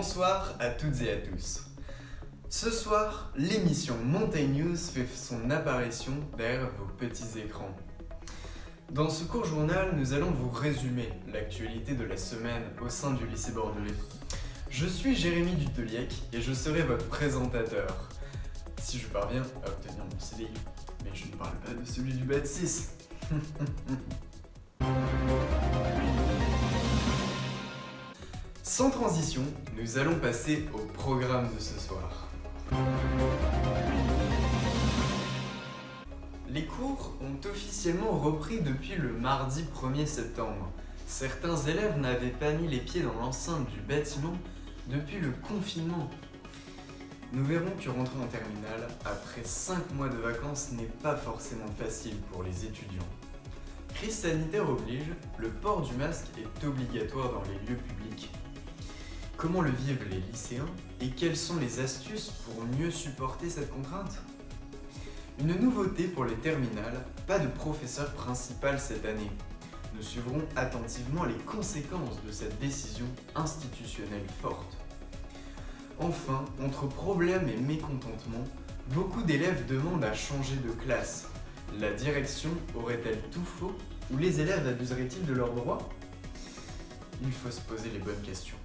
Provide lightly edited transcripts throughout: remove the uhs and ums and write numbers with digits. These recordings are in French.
Bonsoir à toutes et à tous. Ce soir, l'émission Mountain News fait son apparition derrière vos petits écrans. Dans ce court journal, nous allons vous résumer l'actualité de la semaine au sein du lycée bordelais. Je suis Jérémy Duteliec et je serai votre présentateur, si je parviens à obtenir mon CDI. Mais je ne parle pas de celui du BAT 6. Sans transition, nous allons passer au programme de ce soir. Les cours ont officiellement repris depuis le mardi 1er septembre. Certains élèves n'avaient pas mis les pieds dans l'enceinte du bâtiment depuis le confinement. Nous verrons que rentrer en terminale après 5 mois de vacances n'est pas forcément facile pour les étudiants. Crise sanitaire oblige, le port du masque est obligatoire dans les lieux publics. Comment le vivent les lycéens et quelles sont les astuces pour mieux supporter cette contrainte ? Une nouveauté pour les terminales, pas de professeur principal cette année. Nous suivrons attentivement les conséquences de cette décision institutionnelle forte. Enfin, entre problèmes et mécontentement, beaucoup d'élèves demandent à changer de classe. La direction aurait-elle tout faux ou les élèves abuseraient-ils de leurs droits ? Il faut se poser les bonnes questions.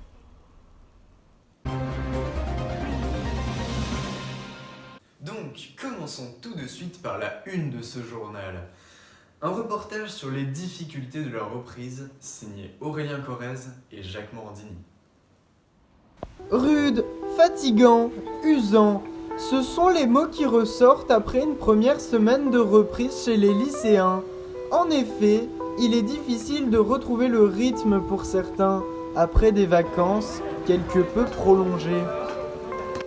Donc, commençons tout de suite par la une de ce journal. Un reportage sur les difficultés de la reprise, signé Aurélien Corrèze et Jacques Mordini. Rude, fatigant, usant, ce sont les mots qui ressortent après une première semaine de reprise chez les lycéens. En effet, il est difficile de retrouver le rythme pour certains, après des vacances quelque peu prolongées.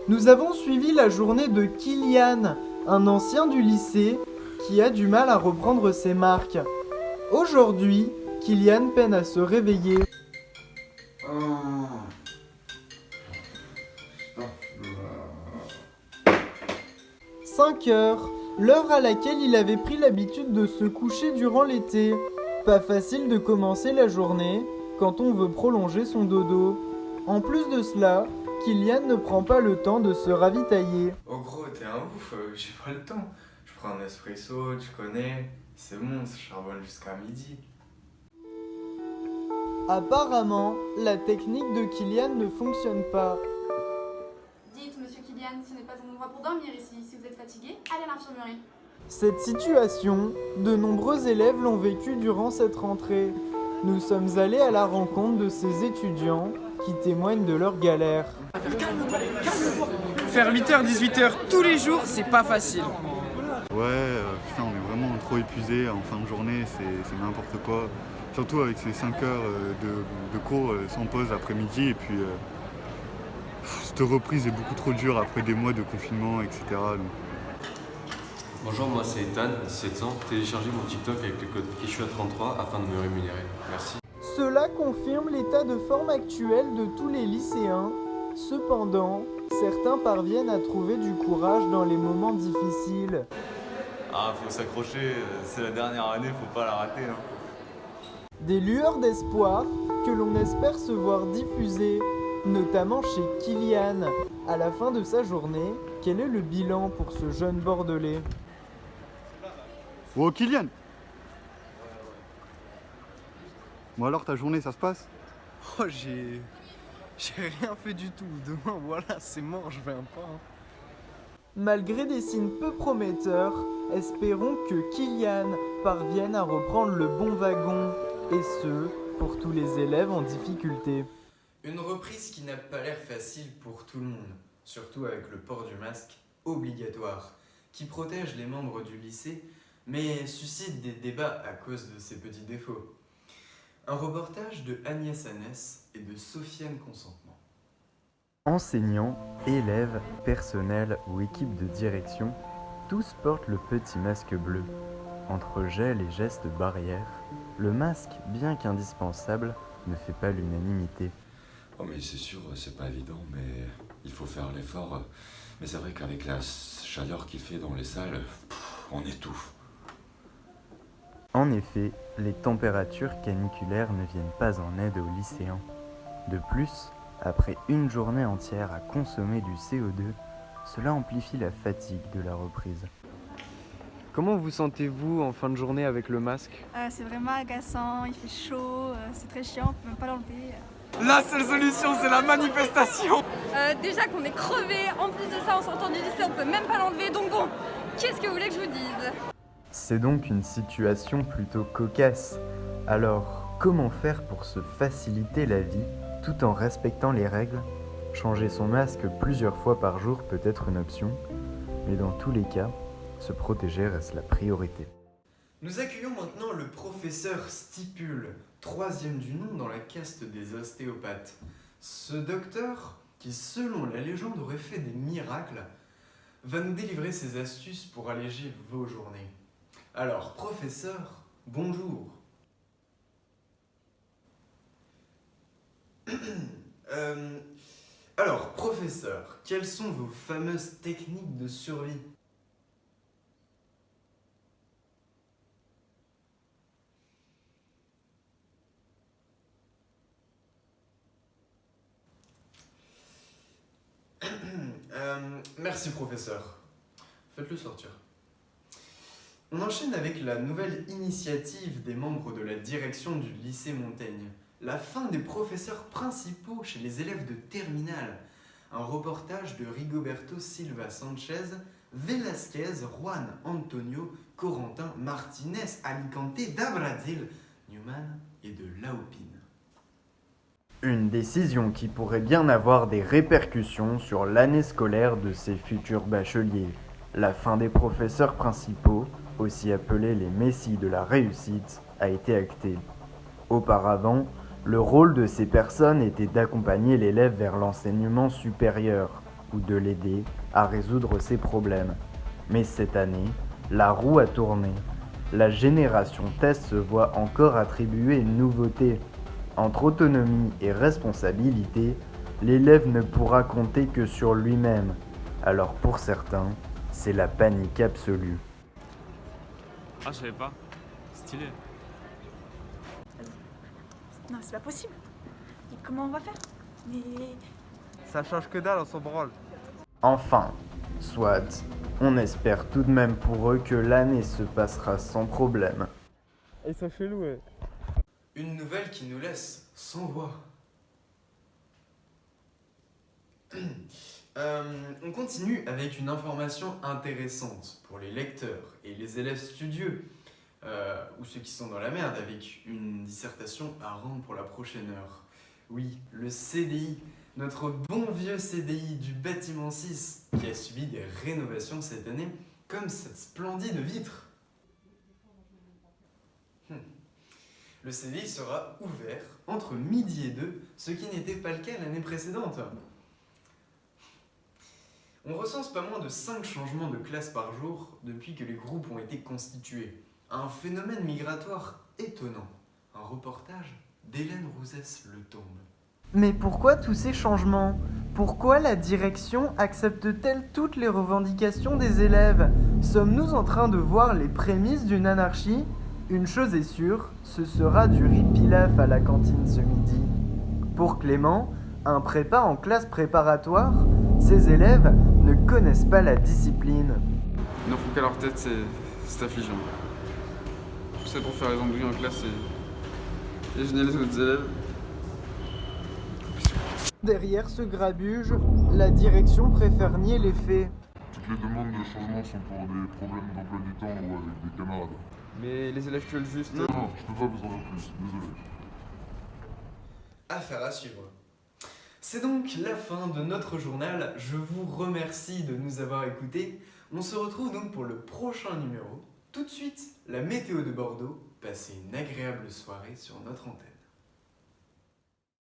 Nous avons suivi la journée de Kylian, un ancien du lycée, qui a du mal à reprendre ses marques. Aujourd'hui, Kylian peine à se réveiller. 5 heures, l'heure à laquelle il avait pris l'habitude de se coucher durant l'été. Pas facile de commencer la journée quand on veut prolonger son dodo. En plus de cela, Kylian ne prend pas le temps de se ravitailler. Oh gros, t'es un ouf, j'ai pas le temps. Je prends un espresso, tu connais, c'est bon, ça charbonne jusqu'à midi. Apparemment, la technique de Kylian ne fonctionne pas. Dites, monsieur Kylian, ce n'est pas un endroit pour dormir ici. Si vous êtes fatigué, allez à l'infirmerie. Cette situation, de nombreux élèves l'ont vécue durant cette rentrée. Nous sommes allés à la rencontre de ces étudiants qui témoignent de leur galère. Faire 8h, 18h tous les jours, c'est pas facile. Ouais, putain, on est vraiment trop épuisés en fin de journée, c'est n'importe quoi. Surtout avec ces 5 heures de cours sans pause après-midi. Et puis, cette reprise est beaucoup trop dure après des mois de confinement, etc. Donc. Bonjour, moi c'est Ethan, 17 ans. Téléchargez mon TikTok avec le code KISHUA33 afin de me rémunérer. Merci. Cela confirme l'état de forme actuel de tous les lycéens. Cependant, certains parviennent à trouver du courage dans les moments difficiles. Ah, faut s'accrocher, c'est la dernière année, faut pas la rater. Des lueurs d'espoir que l'on espère se voir diffuser, notamment chez Kylian. À la fin de sa journée, quel est le bilan pour ce jeune Bordelais ? Oh Kylian! Bon alors ta journée ça se passe? Oh, j'ai rien fait du tout. Demain, voilà, c'est mort, je viens pas. Malgré des signes peu prometteurs, espérons que Kylian parvienne à reprendre le bon wagon, et ce, pour tous les élèves en difficulté. Une reprise qui n'a pas l'air facile pour tout le monde, surtout avec le port du masque obligatoire, qui protège les membres du lycée, mais suscite des débats à cause de ses petits défauts. Un reportage de Agnès Annès et de Sofiane Consentement. Enseignants, élèves, personnel ou équipe de direction, tous portent le petit masque bleu. Entre gel et gestes barrières, le masque, bien qu'indispensable, ne fait pas l'unanimité. Oh mais c'est sûr, c'est pas évident, mais il faut faire l'effort. Mais c'est vrai qu'avec la chaleur qu'il fait dans les salles, on étouffe. En effet, les températures caniculaires ne viennent pas en aide aux lycéens. De plus, Après une journée entière à consommer du CO2, cela amplifie la fatigue de la reprise. Comment vous sentez-vous en fin de journée avec le masque? C'est vraiment agaçant, il fait chaud, c'est très chiant, on peut même pas l'enlever. La seule solution, c'est la manifestation. Déjà qu'on est crevé, en plus de ça on s'entend du lycée, on peut même pas l'enlever, donc bon, qu'est-ce que vous voulez que je vous dise? C'est donc une situation plutôt cocasse. Alors, comment faire pour se faciliter la vie tout en respectant les règles? Changer son masque plusieurs fois par jour peut être une option, mais dans tous les cas, se protéger reste la priorité. Nous accueillons maintenant le professeur Stipule, 3e du nom dans la caste des ostéopathes. Ce docteur, qui selon la légende aurait fait des miracles, va nous délivrer ses astuces pour alléger vos journées. Alors, professeur, bonjour. Alors, professeur, quelles sont vos fameuses techniques de survie? Merci professeur. Faites-le sortir. On enchaîne avec la nouvelle initiative des membres de la direction du lycée Montaigne. La fin des professeurs principaux chez les élèves de terminale. Un reportage de Rigoberto Silva Sanchez, Velasquez, Juan Antonio, Corentin, Martinez, Alicante, Dabradil, Newman et de Laupine. Une décision qui pourrait bien avoir des répercussions sur l'année scolaire de ces futurs bacheliers. La fin des professeurs principaux, aussi appelés les messies de la réussite, a été actée. Auparavant, le rôle de ces personnes était d'accompagner l'élève vers l'enseignement supérieur ou de l'aider à résoudre ses problèmes. Mais cette année, la roue a tourné. La génération test se voit encore attribuer une nouveauté. Entre autonomie et responsabilité, l'élève ne pourra compter que sur lui-même. Alors pour certains, c'est la panique absolue. Ah, je savais pas. Stylé. Non, c'est pas possible. Et comment on va faire? Mais... Ça change que dalle, on s'en branle. Enfin, soit, on espère tout de même pour eux que l'année se passera sans problème. Et ça fait louer. Une nouvelle qui nous laisse sans voix. On continue avec une information intéressante pour les lecteurs et les élèves studieux, ou ceux qui sont dans la merde avec une dissertation à rendre pour la prochaine heure. Oui, le CDI, notre bon vieux CDI du bâtiment 6 qui a subi des rénovations cette année, comme cette splendide vitre. Le CDI sera ouvert entre midi et 2, ce qui n'était pas le cas l'année précédente. On recense pas moins de 5 changements de classe par jour depuis que les groupes ont été constitués. Un phénomène migratoire étonnant. Un reportage d'Hélène Rouzès-Le Tombe. Mais pourquoi tous ces changements? Pourquoi la direction accepte-t-elle toutes les revendications des élèves? Sommes-nous en train de voir les prémices d'une anarchie? Une chose est sûre, ce sera du riz pilaf à la cantine ce midi. Pour Clément, un prépa en classe préparatoire, ses élèves ne connaissent pas la discipline. Il n'en faut qu'à leur tête, c'est affligeant. Tout ça pour faire les embrouilles en classe et gêner les autres élèves. Derrière ce grabuge, la direction préfère nier les faits. Toutes les demandes de changement sont pour des problèmes d'emploi du temps ou avec des camarades. Mais les élèves veulent juste... Non, je peux pas vous en dire plus, désolé. Affaire à suivre. C'est donc la fin de notre journal. Je vous remercie de nous avoir écoutés. On se retrouve donc pour le prochain numéro. Tout de suite, la météo de Bordeaux. Passez une agréable soirée sur notre antenne.